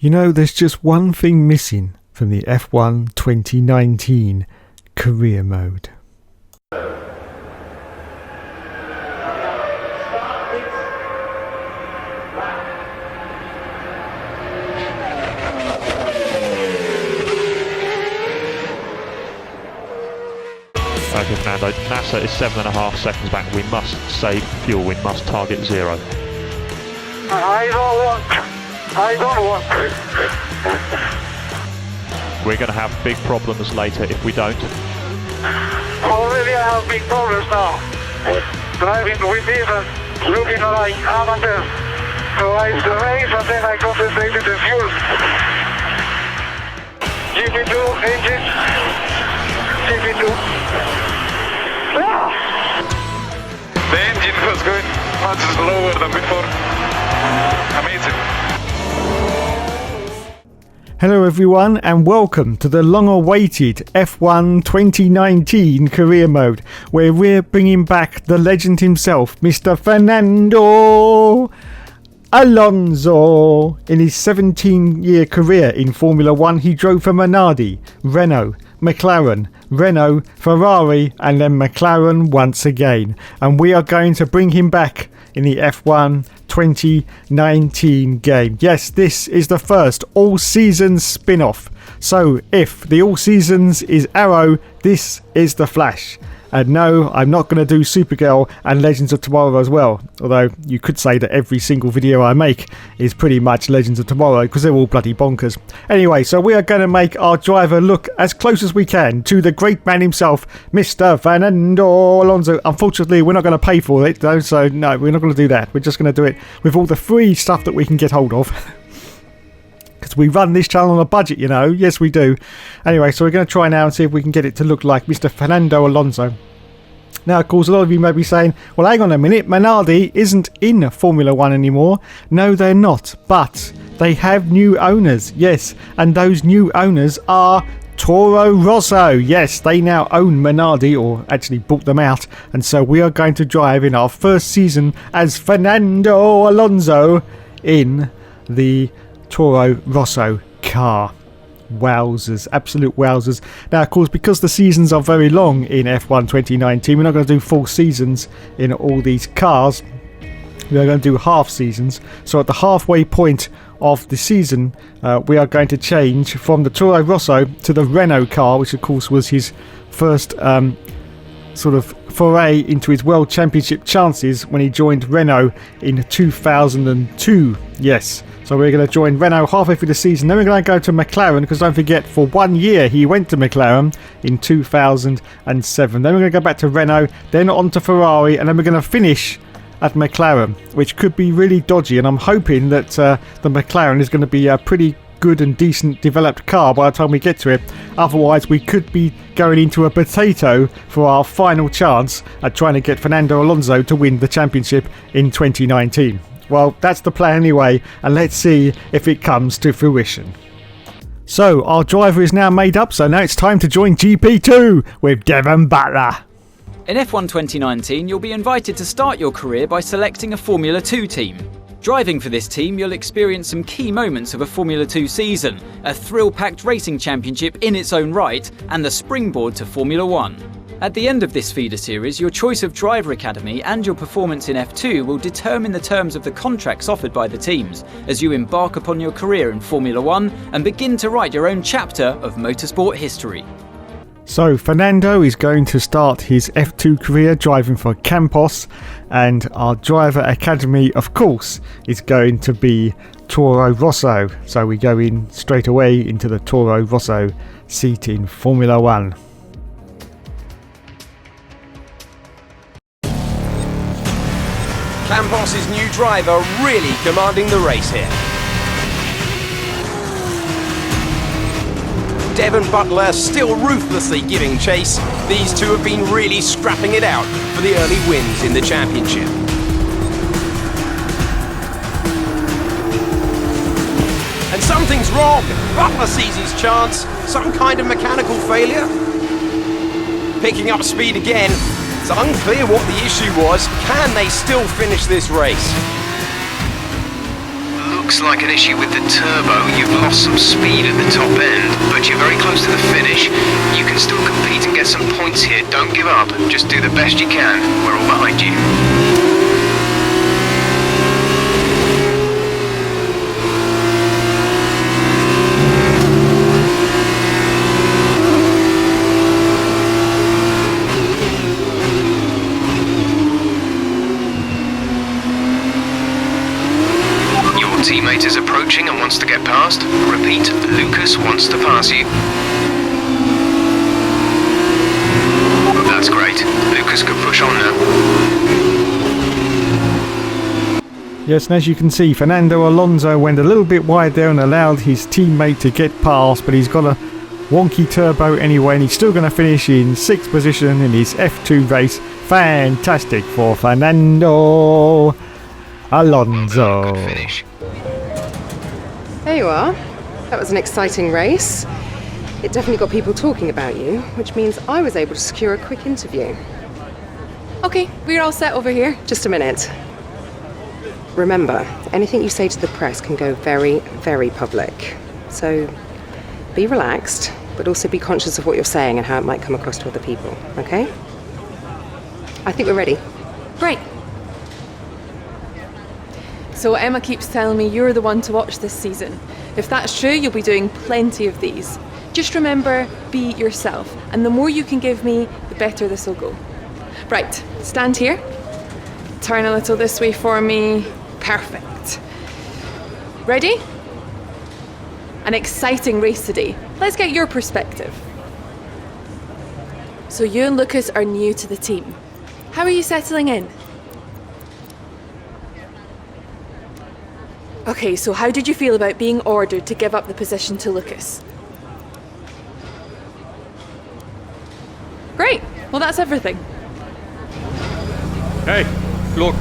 You know, there's just one thing missing from the F1 2019 career mode. Okay, Fernando, NASA is 7.5 seconds back. We must save fuel. We must target zero. I don't want. We're going to have big problems later if we don't. Already I have big problems now. Driving with this and looking like amateurs. So I race and then I compensated the fuel. GP2 engine. GP2. The engine was going much slower than before. Amazing. Hello everyone and welcome to the long-awaited F1 2019 career mode, where we're bringing back the legend himself, Mr. Fernando Alonso. In his 17-year career in Formula 1, he drove for Minardi, Renault, McLaren, Renault, Ferrari and then McLaren once again. And we are going to bring him back in the F1 2019 game. Yes, this is the first all-seasons spin-off. So if the all-seasons is Arrow, this is the Flash. And no, I'm not going to do Supergirl and Legends of Tomorrow as well. Although you could say that every single video I make is pretty much Legends of Tomorrow because they're all bloody bonkers. Anyway, so we are going to make our driver look as close as we can to the great man himself, Mr. Fernando Alonso. Unfortunately, we're not going to pay for it though, so no, we're not going to do that. We're just going to do it with all the free stuff that we can get hold of. Because we run this channel on a budget, you know. Yes, we do. Anyway, so we're going to try now and see if we can get it to look like Mr. Fernando Alonso. Now, of course, a lot of you may be saying, well, hang on a minute, Minardi isn't in Formula 1 anymore. No, they're not. But they have new owners, yes. And those new owners are Toro Rosso. Yes, they now own Minardi, or actually bought them out. And so we are going to drive in our first season as Fernando Alonso in the Toro Rosso car. Wowzers, absolute wowzers. Now, of course, because the seasons are very long in F1 2019, we're not going to do full seasons in all these cars. We are going to do half seasons. So at the halfway point of the season, we are going to change from the Toro Rosso to the Renault car, which of course was his first sort of foray into his World Championship chances when he joined Renault in 2002. Yes, so we're going to join Renault halfway through the season. Then we're going to go to McLaren, because don't forget, for 1 year he went to McLaren in 2007. Then we're going to go back to Renault, then on to Ferrari, and then we're going to finish at McLaren, which could be really dodgy. And I'm hoping that the McLaren is going to be a pretty good and decent developed car by the time we get to it. Otherwise, we could be going into a potato for our final chance at trying to get Fernando Alonso to win the championship in 2019. Well, that's the plan anyway, and let's see if it comes to fruition. So, our driver is now made up, so now it's time to join GP2 with Devon Butler. In F1 2019, you'll be invited to start your career by selecting a Formula 2 team. Driving for this team, you'll experience some key moments of a Formula 2 season, a thrill-packed racing championship in its own right, and the springboard to Formula 1. At the end of this feeder series, your choice of driver academy and your performance in F2 will determine the terms of the contracts offered by the teams as you embark upon your career in Formula 1 and begin to write your own chapter of motorsport history. So Fernando is going to start his F2 career driving for Campos, and our driver academy, of course, is going to be Toro Rosso. So we go in straight away into the Toro Rosso seat in Formula 1. Campos' new driver really commanding the race here. Devon Butler still ruthlessly giving chase. These two have been really scrapping it out for the early wins in the championship. And something's wrong. Butler sees his chance. Some kind of mechanical failure. Picking up speed again. It's unclear what the issue was. Can they still finish this race? Looks like an issue with the turbo. You've lost some speed at the top end, but you're very close to the finish. You can still compete and get some points here. Don't give up. Just do the best you can. We're all behind you. Teammate is approaching and wants to get past. Repeat, Lucas wants to pass you. That's great. Lucas could push on now. Yes, and as you can see, Fernando Alonso went a little bit wide there and allowed his teammate to get past, but he's got a wonky turbo anyway, and he's still going to finish in 6th position in his F2 race. Fantastic for Fernando Alonso. Good finish. There you are. That was an exciting race. It definitely got people talking about you, which means I was able to secure a quick interview. Okay, we're all set over here. Just a minute. Remember, anything you say to the press can go very, very public. So be relaxed, but also be conscious of what you're saying and how it might come across to other people, okay? I think we're ready. Great. So Emma keeps telling me you're the one to watch this season. If that's true, you'll be doing plenty of these. Just remember, be yourself. And the more you can give me, the better this will go. Right, stand here. Turn a little this way for me. Perfect. Ready? An exciting race today. Let's get your perspective. So you and Lucas are new to the team. How are you settling in? Okay, so how did you feel about being ordered to give up the position to Lucas? Great, well that's everything. Hey, look,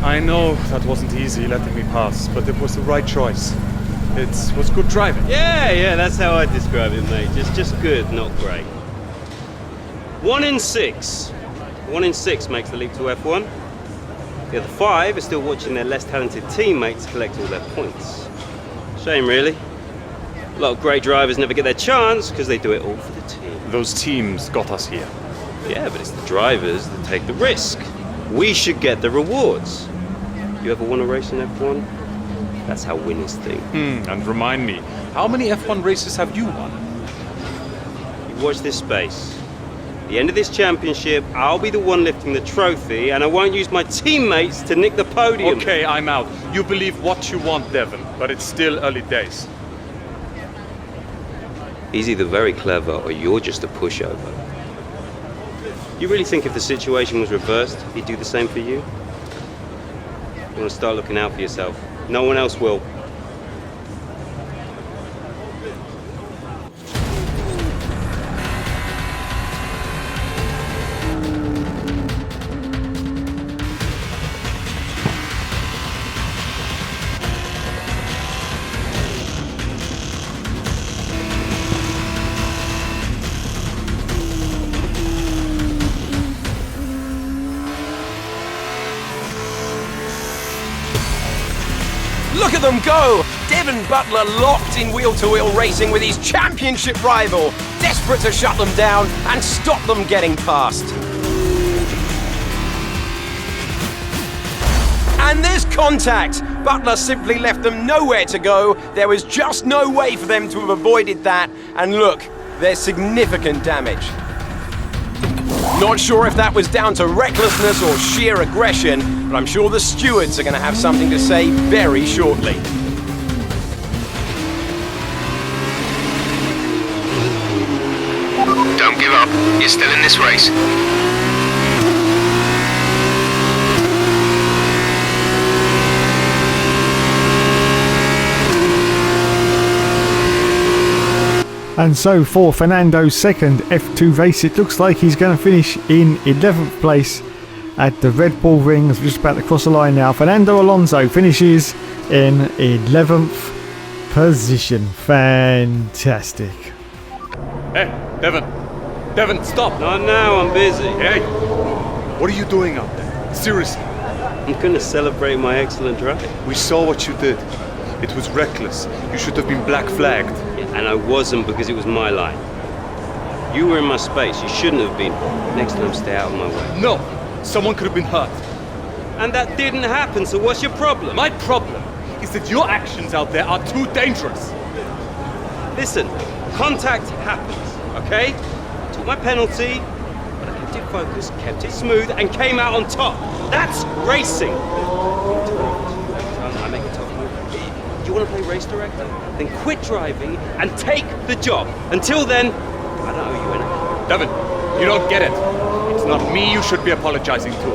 I know that wasn't easy letting me pass, but it was the right choice. It was good driving. Yeah, that's how I describe it, mate. Just good, not great. 1 in 6. 1 in 6 makes the leap to F1. The other 5 are still watching their less talented teammates collect all their points. Shame, really. A lot of great drivers never get their chance because they do it all for the team. Those teams got us here. Yeah, but it's the drivers that take the risk. We should get the rewards. You ever won a race in F1? That's how winners think. And remind me, how many F1 races have you won? You watch this space. At the end of this championship, I'll be the one lifting the trophy, and I won't use my teammates to nick the podium. Okay, I'm out. You believe what you want, Devon, but it's still early days. He's either very clever or you're just a pushover. You really think if the situation was reversed, he'd do the same for you? You want to start looking out for yourself. No one else will. Look at them go! Devon Butler locked in wheel-to-wheel racing with his championship rival, desperate to shut them down and stop them getting past. And there's contact! Butler simply left them nowhere to go. There was just no way for them to have avoided that. And look, there's significant damage. Not sure if that was down to recklessness or sheer aggression, but I'm sure the stewards are going to have something to say very shortly. Don't give up. You're still in this race. And so for Fernando's second F2 race, it looks like he's going to finish in 11th place at the Red Bull Ring. As we're just about to cross the line now. Fernando Alonso finishes in 11th position. Fantastic. Hey, Devon, stop! Not now, I'm busy. Hey, what are you doing out there? Seriously. I'm gonna celebrate my excellent drive. We saw what you did. It was reckless. You should have been black flagged. Yeah, and I wasn't because it was my line. You were in my space. You shouldn't have been. Next time, stay out of my way. No! Someone could have been hurt. And that didn't happen, so what's your problem? My problem is that your actions out there are too dangerous. Listen, contact happens, okay? I took my penalty, but I kept it focused, kept it smooth, and came out on top. That's racing. I make it tough. Do you want to play race director? Then quit driving and take the job. Until then, I don't owe you anything. Devin, you don't get it. It's not me you should be apologizing to.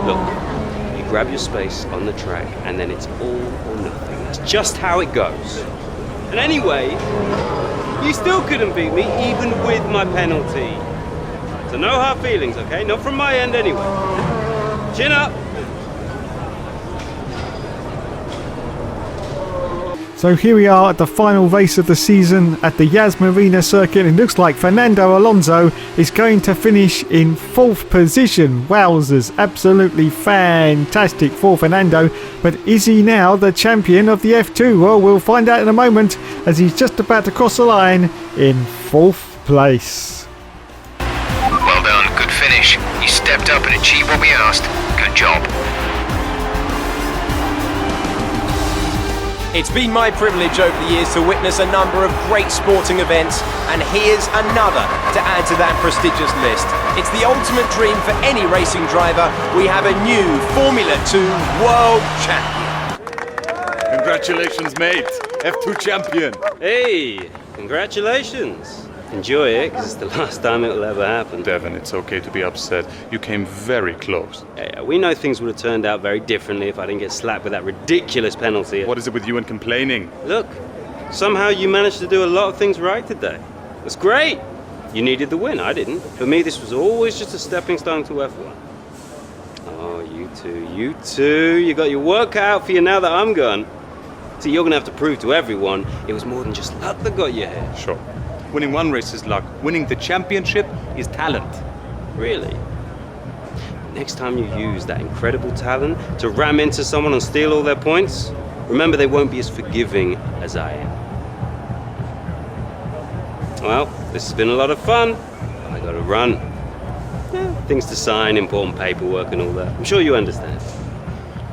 Look, you grab your space on the track, and then it's all or nothing. That's just how it goes. And anyway, you still couldn't beat me, even with my penalty. So no hard feelings, okay? Not from my end anyway. Chin up. So here we are at the final race of the season at the Yas Marina circuit. It looks like Fernando Alonso is going to finish in 4th position. Wowzers, absolutely fantastic for Fernando. But is he now the champion of the F2? Well, we'll find out in a moment as he's just about to cross the line in 4th place. Well done, good finish. You stepped up and achieved what we asked. Good job. It's been my privilege over the years to witness a number of great sporting events, and here's another to add to that prestigious list. It's the ultimate dream for any racing driver. We have a new Formula 2 World Champion. Congratulations, mate. F2 champion. Hey, congratulations. Enjoy it, because it's the last time it will ever happen. Devin, it's okay to be upset. You came very close. Yeah, we know things would have turned out very differently if I didn't get slapped with that ridiculous penalty. What is it with you and complaining? Look, somehow you managed to do a lot of things right today. That's great. You needed the win, I didn't. For me, this was always just a stepping stone to F1. Oh, you two. You got your work cut out for you now that I'm gone. See, you're gonna have to prove to everyone it was more than just luck that got you here. Sure. Winning one race is luck. Winning the championship is talent. Really? Next time you use that incredible talent to ram into someone and steal all their points, remember they won't be as forgiving as I am. Well, this has been a lot of fun. I gotta run. Yeah, things to sign, important paperwork and all that. I'm sure you understand.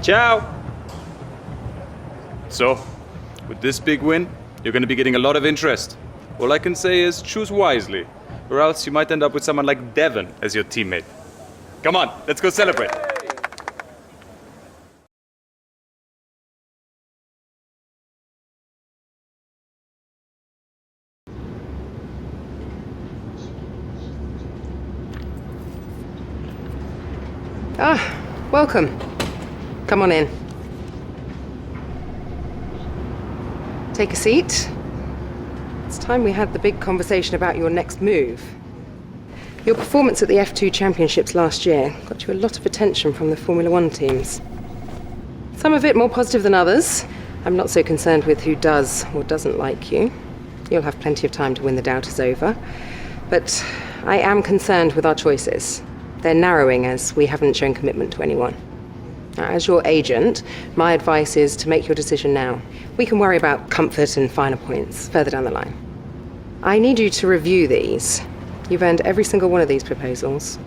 Ciao! So, with this big win, you're gonna be getting a lot of interest. All I can say is choose wisely, or else you might end up with someone like Devin as your teammate. Come on, let's go celebrate. Welcome. Come on in. Take a seat. It's time we had the big conversation about your next move. Your performance at the F2 Championships last year got you a lot of attention from the Formula 1 teams. Some of it more positive than others. I'm not so concerned with who does or doesn't like you. You'll have plenty of time to win the doubt is over. But I am concerned with our choices. They're narrowing as we haven't shown commitment to anyone. Now, as your agent, my advice is to make your decision now. We can worry about comfort and finer points further down the line. I need you to review these. You've earned every single one of these proposals.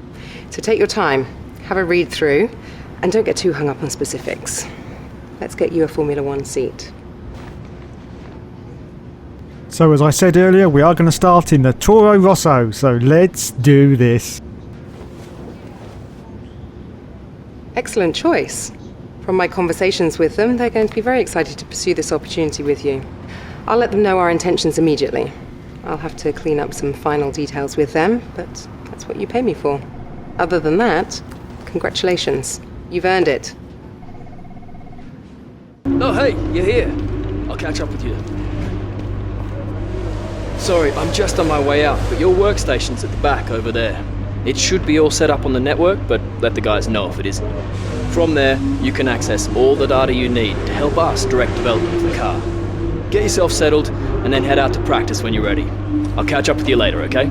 So take your time, have a read through, and don't get too hung up on specifics. Let's get you a Formula 1 seat. So as I said earlier, we are going to start in the Toro Rosso, so let's do this. Excellent choice. From my conversations with them, they're going to be very excited to pursue this opportunity with you. I'll let them know our intentions immediately. I'll have to clean up some final details with them, but that's what you pay me for. Other than that, congratulations. You've earned it. Oh, hey, you're here. I'll catch up with you. Sorry, I'm just on my way out, but your workstation's at the back over there. It should be all set up on the network, but let the guys know if it isn't. From there, you can access all the data you need to help us direct development of the car. Get yourself settled, and then head out to practice when you're ready. I'll catch up with you later, okay?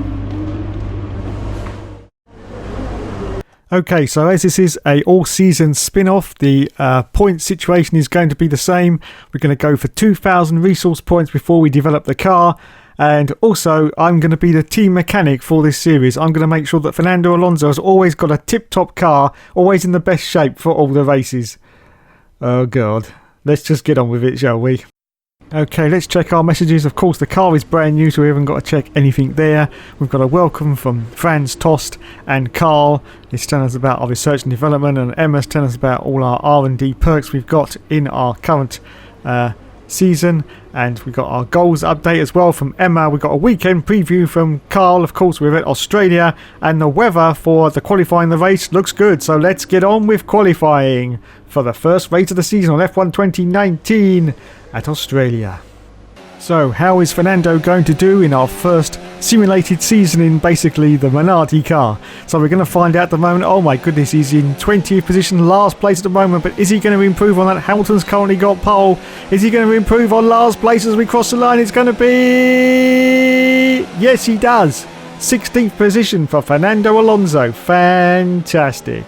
Okay, so as this is a all-season spin-off, the point situation is going to be the same. We're going to go for 2,000 resource points before we develop the car. And also, I'm going to be the team mechanic for this series. I'm going to make sure that Fernando Alonso has always got a tip-top car, always in the best shape for all the races. Oh, God. Let's just get on with it, shall we? Okay, let's check our messages. Of course, the car is brand new, so we haven't got to check anything there. We've got a welcome from Franz Tost and Carl. It's telling us about our research and development, and Emma's telling us about all our R&D perks we've got in our current season. And we've got our goals update as well from Emma. We've got a weekend preview from Carl. Of course, we're at Australia, and the weather for the qualifying the race looks good. So let's get on with qualifying for the first race of the season on F1 2019 at Australia. So how is Fernando going to do in our first simulated season in basically the Minardi car? So we're going to find out at the moment. Oh my goodness, he's in 20th position, last place at the moment, but is he going to improve on that? Hamilton's currently got pole. Is he going to improve on last place as we cross the line? It's going to be... Yes, he does. 16th position for Fernando Alonso. Fantastic.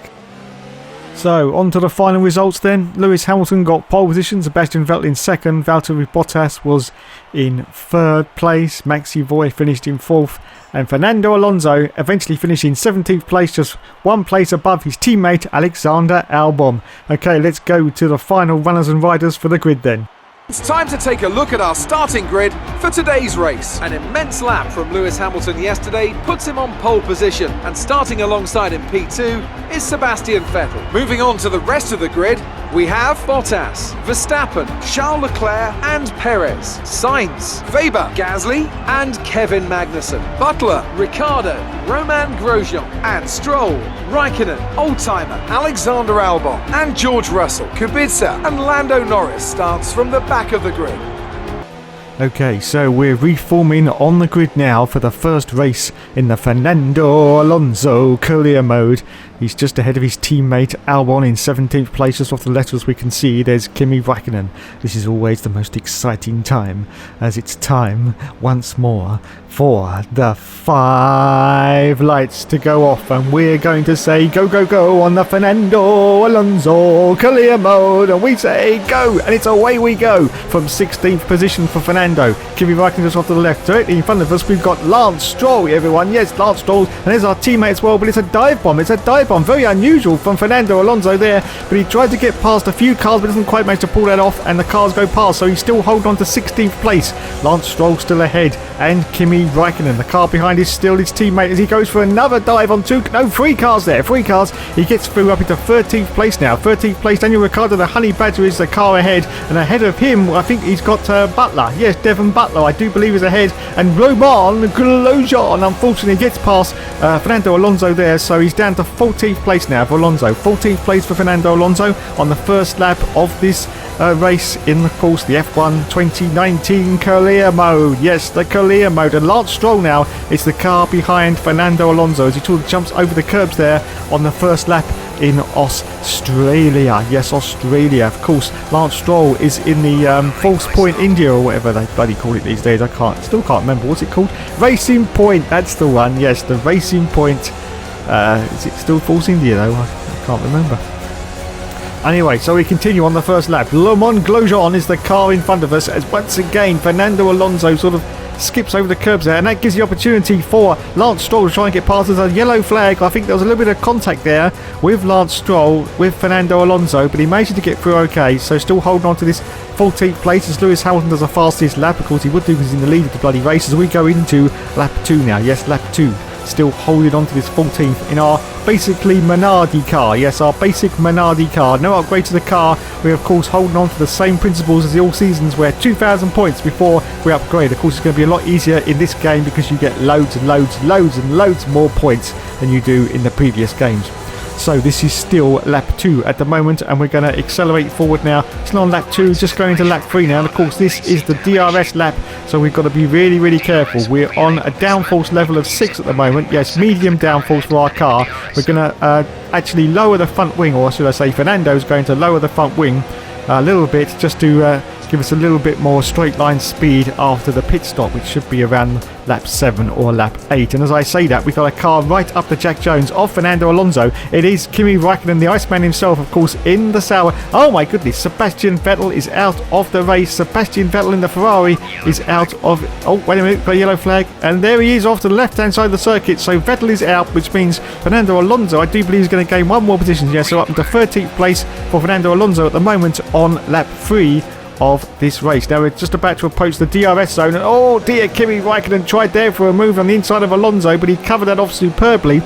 So, on to the final results then. Lewis Hamilton got pole position, Sebastian Vettel in second, Valtteri Bottas was in third place, Maxi Voy finished in fourth, and Fernando Alonso eventually finished in 17th place, just one place above his teammate Alexander Albon. Okay, let's go to the final runners and riders for the grid then. It's time to take a look at our starting grid for today's race. An immense lap from Lewis Hamilton yesterday puts him on pole position, and starting alongside in P2 is Sebastian Vettel. Moving on to the rest of the grid, we have Bottas, Verstappen, Charles Leclerc and Perez, Sainz, Weber, Gasly and Kevin Magnussen, Butler, Ricciardo, Romain Grosjean and Stroll, Raikkonen, Oldtimer, Alexander Albon and George Russell, Kubica and Lando Norris starts from the back of the grid. Okay, so we're reforming on the grid now for the first race in the Fernando Alonso career mode. He's just ahead of his teammate Albon in 17th place. Just off the letters we can see there's Kimi Raikkonen. This is always the most exciting time, as it's time once more for the 5 lights to go off, and we're going to say go go go on the Fernando Alonso career mode, and we say go, and it's away we go from 16th position for Fernando. Kimi Raikkonen just off to the left. Directly in front of us we've got Lance Stroll, everyone. Yes, Lance Stroll, and there's our teammate as well, but it's a dive bomb. It's a dive bomb. Very unusual from Fernando Alonso there, but he tried to get past a few cars but doesn't quite manage to pull that off, and the cars go past, so he's still holding on to 16th place. Lance Stroll still ahead, and Kimi Raikkonen, the car behind, is still his teammate as he goes for another dive on 3 cars there. 3 cars. He gets through up into 13th place now. 13th place, Daniel Ricciardo, the Honey Badger, is the car ahead, and ahead of him I think he's got Butler. Yes, Devon Butler I do believe is ahead, and Romain Grosjean unfortunately gets past Fernando Alonso there, so he's down to 14th place now for Alonso. 14th place for Fernando Alonso on the first lap of this race in, of course, the F1 2019 career mode. Yes, the career mode. And Lance Stroll now is the car behind Fernando Alonso as he sort of jumps over the curbs there on the first lap in Australia. Yes, Australia. Of course, Lance Stroll is in the False Point India, or whatever they bloody call it these days. Still can't remember. What's it called? Racing Point. That's the one. Yes, the Racing Point. Is it still False India though? I can't remember. Anyway, so we continue on the first lap. Romain Grosjean is the car in front of us as once again Fernando Alonso sort of skips over the curbs there, and that gives the opportunity for Lance Stroll to try and get past. There's a yellow flag. I think there was a little bit of contact there with Lance Stroll with Fernando Alonso, but he managed to get through okay, so still holding on to this 14th place as Lewis Hamilton does the fastest lap. Of course he would do because he's in the lead of the bloody race as we go into lap 2 now. Yes, lap 2. Still holding on to this 14th in our basically Minardi car. Yes, our basic Minardi car. No upgrade to the car. We're of course holding on to the same principles as the all seasons, where 2,000 points before we upgrade. Of course it's going to be a lot easier in this game because you get loads and loads more points than you do in the previous games. So this is still lap 2 at the moment, and we're going to accelerate forward now. It's not on lap 2, just going into lap 3 now. And of course this is the DRS lap, so we've got to be really careful. We're on a downforce level of 6 at the moment. Yes, medium downforce for our car. We're going to actually lower the front wing, or should I say Fernando's going to lower the front wing a little bit just to give us a little bit more straight line speed after the pit stop, which should be around lap 7 or lap 8. And as I say that, we've got a car right up to Jack Jones of Fernando Alonso. It is Kimi Raikkonen, the Iceman himself, of course, in the Sauber. Oh my goodness, Sebastian Vettel is out of the race. Sebastian Vettel in the Ferrari is out of... Oh, wait a minute, got a yellow flag. And there he is off to the left-hand side of the circuit. So Vettel is out, which means Fernando Alonso, I do believe, is going to gain one more position. Yeah, so up into 13th place for Fernando Alonso at the moment on lap 3 of this race. Now we're just about to approach the DRS zone, and oh dear, Kimi Raikkonen tried there for a move on the inside of Alonso, but he covered that off superbly.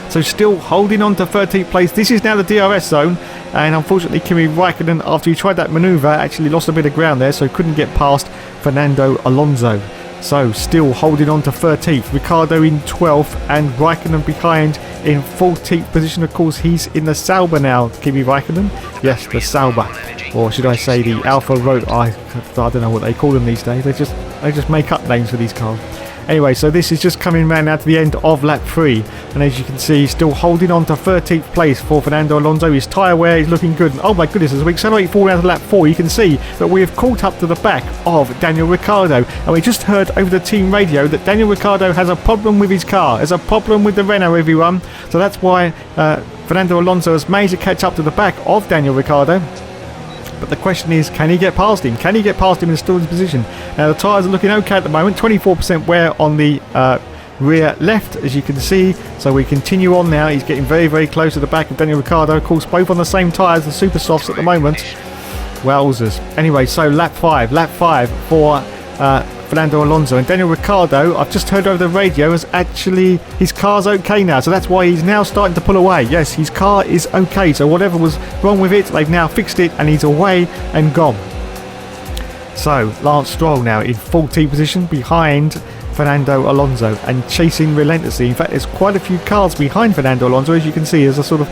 So still holding on to 13th place. This is now the DRS zone, and unfortunately Kimi Raikkonen, after he tried that manoeuvre, actually lost a bit of ground there, so couldn't get past Fernando Alonso. So still holding on to 13th, Ricciardo in 12th, and Raikkonen behind in 14th position. Of course, he's in the Sauber now, Kimi Raikkonen. Yes, the Sauber, or should I say the Alfa Romeo. I don't know what they call them these days. They just make up names for these cars. Anyway, so this is just coming round now to the end of lap 3, and as you can see, still holding on to 13th place for Fernando Alonso. His tyre wear is looking good, and oh my goodness, as we accelerate forward out to lap 4, you can see that we have caught up to the back of Daniel Ricciardo, and we just heard over the team radio that Daniel Ricciardo has a problem with his car. There's a problem with the Renault, everyone, so that's why Fernando Alonso has managed to catch up to the back of Daniel Ricciardo. But the question is, can he get past him? Can he get past him and still in his position? Now, the tyres are looking okay at the moment. 24% wear on the rear left, as you can see. So we continue on now. He's getting very, very close to the back of Daniel Ricciardo. Of course, both on the same tyres, the Super Softs at the moment. Wowzers. Anyway, so lap 5 for Fernando Alonso, and Daniel Ricciardo, I've just heard over the radio, is actually, his car's okay now, so that's why he's now starting to pull away. Yes, his car is okay, so whatever was wrong with it, they've now fixed it, and he's away and gone. So Lance Stroll now in 14th position behind Fernando Alonso and chasing relentlessly. In fact, there's quite a few cars behind Fernando Alonso, as you can see. There's a sort of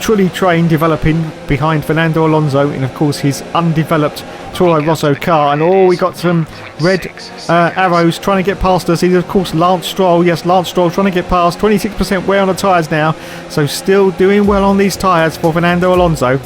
trolley train developing behind Fernando Alonso in, of course, his undeveloped Toro Rosso car. And oh, we got some red arrows trying to get past us. He's, of course, Lance Stroll. Yes, Lance Stroll trying to get past. 26% wear on the tyres now, so still doing well on these tyres for Fernando Alonso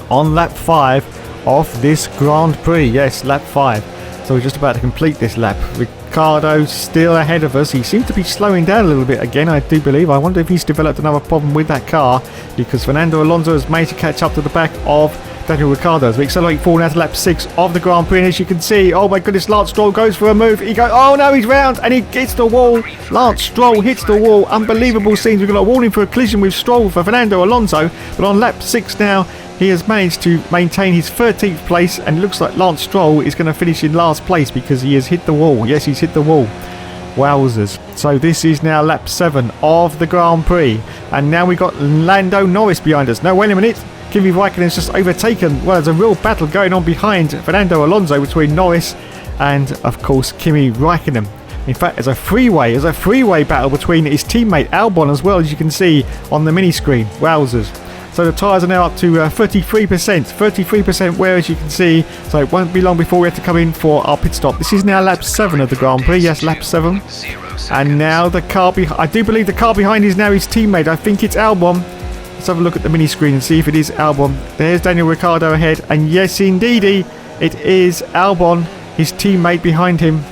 on lap 5 of this Grand Prix. Yes, lap 5. So we're just about to complete this lap. Ricciardo still ahead of us. He seems to be slowing down a little bit again, I do believe. I wonder if he's developed another problem with that car, because Fernando Alonso has managed to catch up to the back of Daniel Ricciardo as we accelerate forward now to lap 6 of the Grand Prix. And as you can see, oh my goodness, Lance Stroll goes for a move. He goes, oh no, he's round, and he hits the wall. Lance Stroll hits the wall. Unbelievable scenes. We've got a warning for a collision with Stroll for Fernando Alonso. But on lap 6 now, he has managed to maintain his 13th place, and it looks like Lance Stroll is going to finish in last place because he has hit the wall. Yes, he's hit the wall. Wowzers. So this is now lap 7 of the Grand Prix, and now we've got Lando Norris behind us. No, wait a minute. Kimi Raikkonen's just overtaken. Well, there's a real battle going on behind Fernando Alonso between Norris and, of course, Kimi Raikkonen. In fact, there's a freeway battle between his teammate Albon as well, as you can see on the mini screen. Wowzers. So the tyres are now up to 33% wear, as you can see. So it won't be long before we have to come in for our pit stop. This is now lap 7 of the Grand Prix. Yes, lap 7. And now the car behind, I do believe the car behind is now his teammate. I think it's Albon. Let's have a look at the mini screen and see if it is Albon. There's Daniel Ricciardo ahead. And yes, indeedy, it is Albon, his teammate behind him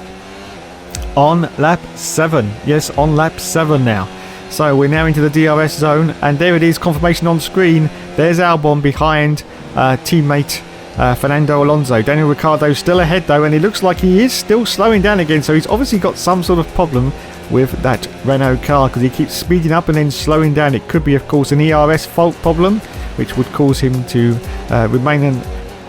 on lap 7. Yes, on lap 7 now. So we're now into the DRS zone, and there it is, confirmation on screen. There's Albon behind teammate Fernando Alonso. Daniel Ricciardo still ahead though, and it looks like he is still slowing down again, so he's obviously got some sort of problem with that Renault car, because he keeps speeding up and then slowing down. It could be, of course, an ERS fault problem, which would cause him to remain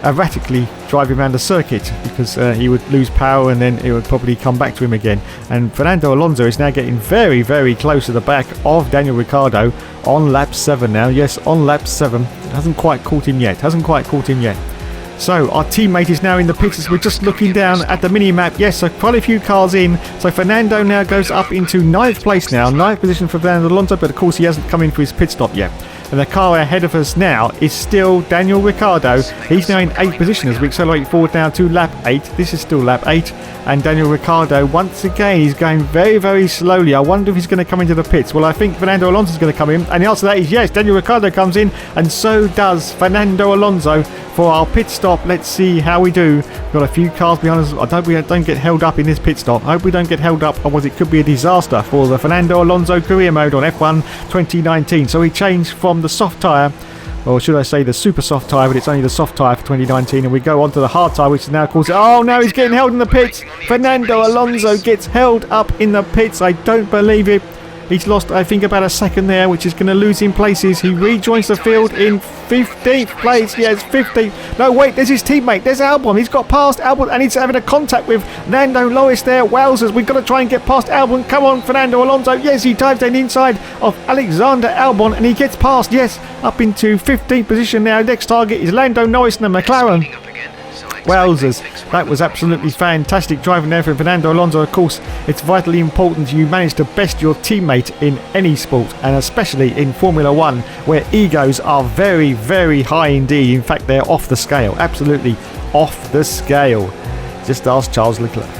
erratically driving around the circuit, because he would lose power and then it would probably come back to him again. And Fernando Alonso is now getting very, very close to the back of Daniel Ricciardo on lap 7 now. Yes, on lap 7. It hasn't quite caught him yet. So our teammate is now in the pits as we're just looking down at the mini-map. Yes, so quite a few cars in. So Fernando now goes up into 9th place now. 9th position for Fernando Alonso, but of course he hasn't come in for his pit stop yet. And the car ahead of us now is still Daniel Ricciardo. He's now in 8th position as we accelerate forward now to lap 8. This is still lap 8. And Daniel Ricciardo, once again, he's going very, very slowly. I wonder if he's going to come into the pits. Well, I think Fernando Alonso is going to come in. And the answer to that is yes, Daniel Ricciardo comes in. And so does Fernando Alonso for our pit stop. Let's see how we do. We've got a few cars behind us. I hope we don't get held up in this pit stop. I hope we don't get held up, otherwise it could be a disaster for the Fernando Alonso career mode on F1 2019. So we changed from the soft tyre, or should I say the super soft tyre, but it's only the soft tyre for 2019, and we go on to the hard tyre, which is now called... Oh, now he's getting held in the pits. Fernando Alonso gets held up in the pits. I don't believe it. He's lost, I think, about a second there, which is going to lose him places. He rejoins the field in 15th place. Yes, 15th. No, wait, there's his teammate. There's Albon. He's got past Albon, and he's having a contact with Lando Norris there. Wowzers, we've got to try and get past Albon. Come on, Fernando Alonso. Yes, he dives down inside of Alexander Albon, and he gets past. Yes, up into 15th position now. Next target is Lando Norris and the McLaren. Wowzers, that was absolutely fantastic driving there for Fernando Alonso. Of course, it's vitally important you manage to best your teammate in any sport, and especially in Formula 1, where egos are very, very high indeed. In fact, they're off the scale, absolutely off the scale. Just ask Charles Leclerc.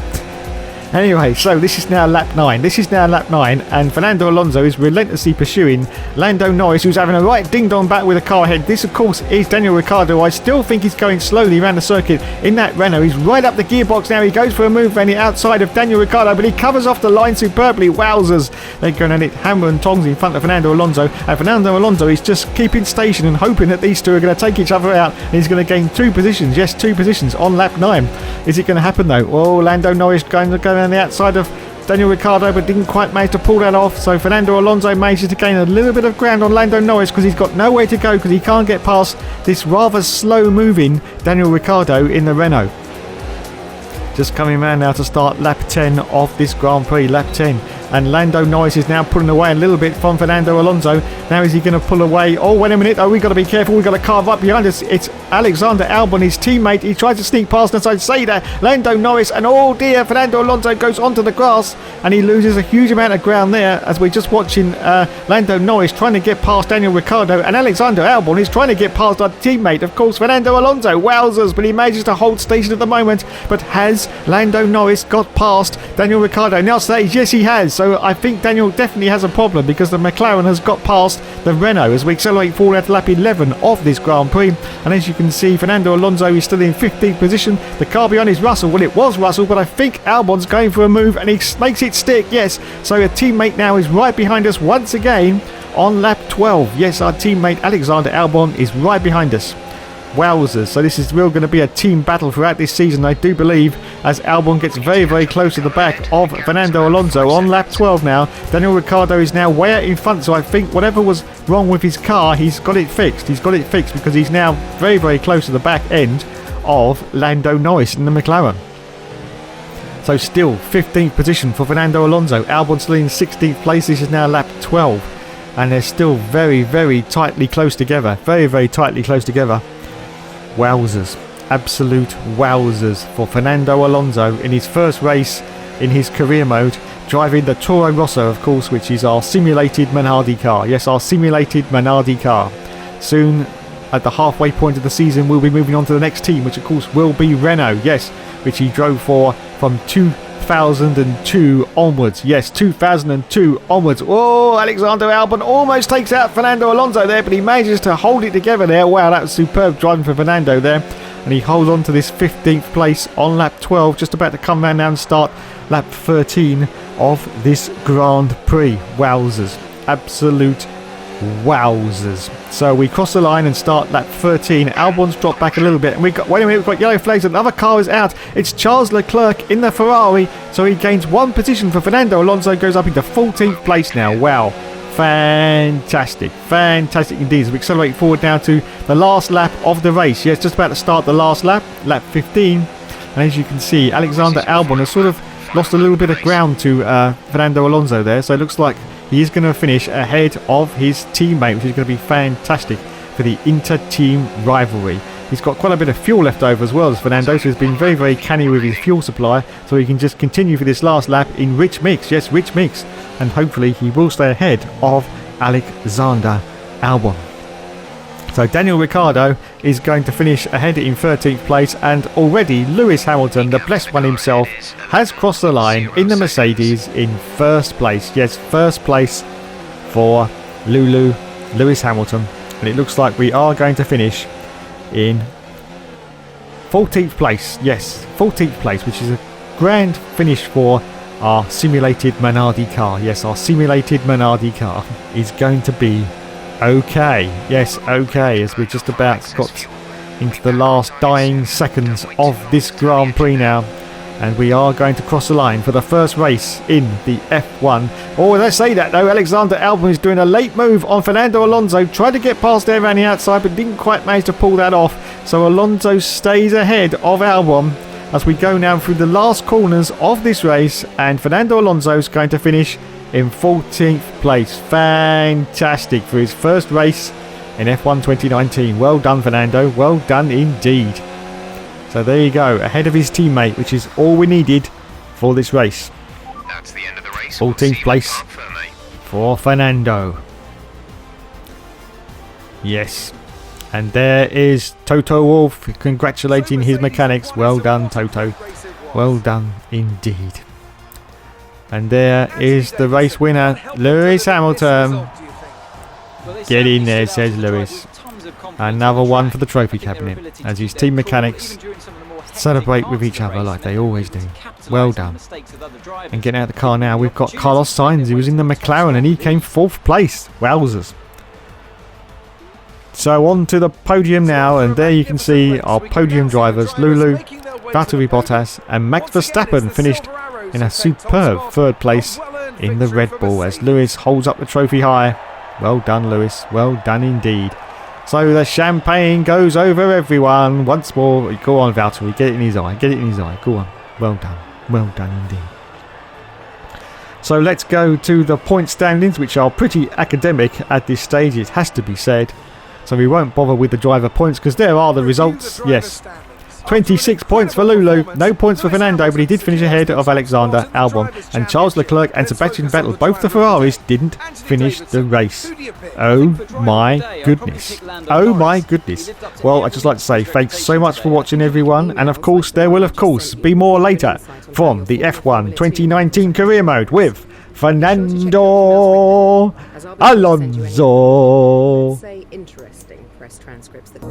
Anyway, so this is now lap 9. And Fernando Alonso is relentlessly pursuing Lando Norris, who's having a right ding-dong battle with a car ahead. This, of course, is Daniel Ricciardo. I still think he's going slowly around the circuit in that Renault. He's right up the gearbox now. He goes for a move on the outside of Daniel Ricciardo, but he covers off the line superbly. Wowzers. They're going at it hammer and tongs in front of Fernando Alonso. And Fernando Alonso is just keeping station and hoping that these two are going to take each other out. And he's going to gain 2 positions. Yes, 2 positions on lap 9. Is it going to happen, though? Oh, Lando Norris going to go on the outside of Daniel Ricciardo, but didn't quite manage to pull that off. So Fernando Alonso manages to gain a little bit of ground on Lando Norris, because he's got nowhere to go, because he can't get past this rather slow moving Daniel Ricciardo in the Renault. Just coming around now to start lap 10 of this Grand Prix, lap 10. And Lando Norris is now pulling away a little bit from Fernando Alonso. Now is he going to pull away? Oh, wait a minute. Oh, we've got to be careful. We've got a car right behind us. It's Alexander Albon, his teammate. He tries to sneak past us. I'd say that Lando Norris, and oh dear, Fernando Alonso goes onto the grass, and he loses a huge amount of ground there, as we're just watching Lando Norris trying to get past Daniel Ricciardo, and Alexander Albon is trying to get past our teammate, of course, Fernando Alonso. Wowzers, but he manages to hold station at the moment. But has Lando Norris got past Daniel Ricciardo? Now says yes, he has. So I think Daniel definitely has a problem, because the McLaren has got past the Renault as we accelerate forward at lap 11 of this Grand Prix. And as you can see, Fernando Alonso is still in 15th position. The car behind is Russell. Well, it was Russell, but I think Albon's going for a move, and he makes it stick. Yes, so a teammate now is right behind us once again on lap 12. Yes, our teammate Alexander Albon is right behind us. Wowzers, so this is really going to be a team battle throughout this season, I do believe, as Albon gets very, very close to the back of Fernando Alonso on lap 12 now. Daniel Ricciardo is now way out in front, so I think whatever was wrong with his car, he's got it fixed. He's got it fixed, because he's now very, very close to the back end of Lando Norris in the McLaren. So still 15th position for Fernando Alonso. Albon still in 16th place. This is now lap 12, and they're still very, very tightly close together. Very, very tightly close together. Wowzers, absolute wowzers for Fernando Alonso in his first race in his career mode, driving the Toro Rosso, of course, which is our simulated Minardi car. Yes, our simulated Minardi car. Soon, at the halfway point of the season, we'll be moving on to the next team, which of course will be Renault. Yes, which he drove for from 2002 onwards. Yes, 2002 onwards. Oh, Alexander Albon almost takes out Fernando Alonso there, but he manages to hold it together there. Wow, that was superb driving for Fernando there. And he holds on to this 15th place on lap 12, just about to come round now and start lap 13 of this Grand Prix. Wowzers. Absolute wowzers. So we cross the line and start lap 13. Albon's dropped back a little bit, and wait a minute, we've got yellow flags. Another car is out. It's Charles Leclerc in the Ferrari, so he gains 1 position for Fernando Alonso, goes up into 14th place now. Wow, fantastic indeed. As we accelerate forward now to the last lap of the race. Yes, just about to start the last lap, lap 15. And as you can see, Alexander Albon has sort of lost a little bit of ground to Fernando Alonso there, so it looks like he is going to finish ahead of his teammate, which is going to be fantastic for the inter-team rivalry. He's got quite a bit of fuel left over as well as Fernando, so he's been very, very canny with his fuel supply, so he can just continue for this last lap in rich mix. Yes, rich mix. And hopefully he will stay ahead of Alexander Albon. So Daniel Ricciardo is going to finish ahead in 13th place, and already Lewis Hamilton, the blessed one himself, has crossed the line in the Mercedes in first place. Yes, first place for Lewis Hamilton. And it looks like we are going to finish in 14th place, yes, 14th place, which is a grand finish for our simulated Minardi car. Yes, our simulated Minardi car is going to be okay. Yes, okay, as we're just about got into the last dying seconds of this Grand Prix now. And we are going to cross the line for the first race in the F1. Oh, let's say that though. Alexander Albon is doing a late move on Fernando Alonso. Tried to get past there around the outside, but didn't quite manage to pull that off. So Alonso stays ahead of Albon as we go now through the last corners of this race. And Fernando Alonso is going to finish in 14th place. Fantastic for his first race in F1 2019. Well done, Fernando. Well done indeed. So there you go, ahead of his teammate, which is all we needed for this race. That's the end of the race. 14th place for Fernando. Yes. And there is Toto Wolff congratulating his mechanics. Well done, Toto. Well done indeed. And there is the race winner, Lewis Hamilton. Get in there, says Lewis. Another one for the trophy cabinet, as his team mechanics celebrate with each other like they always do. Well done. And getting out of the car now, we've got Carlos Sainz, who was in the McLaren and he came 4th place. Wowzers. So on to the podium now, and there you can see our podium drivers, Lulu, Valtteri Bottas and Max Verstappen finished in a superb 3rd place in the Red Bull as Lewis holds up the trophy high. Well done, Lewis. Well done indeed. So the champagne goes over everyone once more. Go on, Valtteri. Get it in his eye. Get it in his eye. Go on. Well done. Well done indeed. So let's go to the point standings, which are pretty academic at this stage, it has to be said. So we won't bother with the driver points because there are the results. Yes. 26 points for Lulu, no points for Fernando, but he did finish ahead of Alexander Albon. And Charles Leclerc and Sebastian Vettel, both the Ferraris, didn't finish the race. Oh my goodness. Oh my goodness. Well, I'd just like to say thanks so much for watching, everyone. And of course, there will of course be more later from the F1 2019 career mode with Fernando Alonso. Say interesting press transcripts that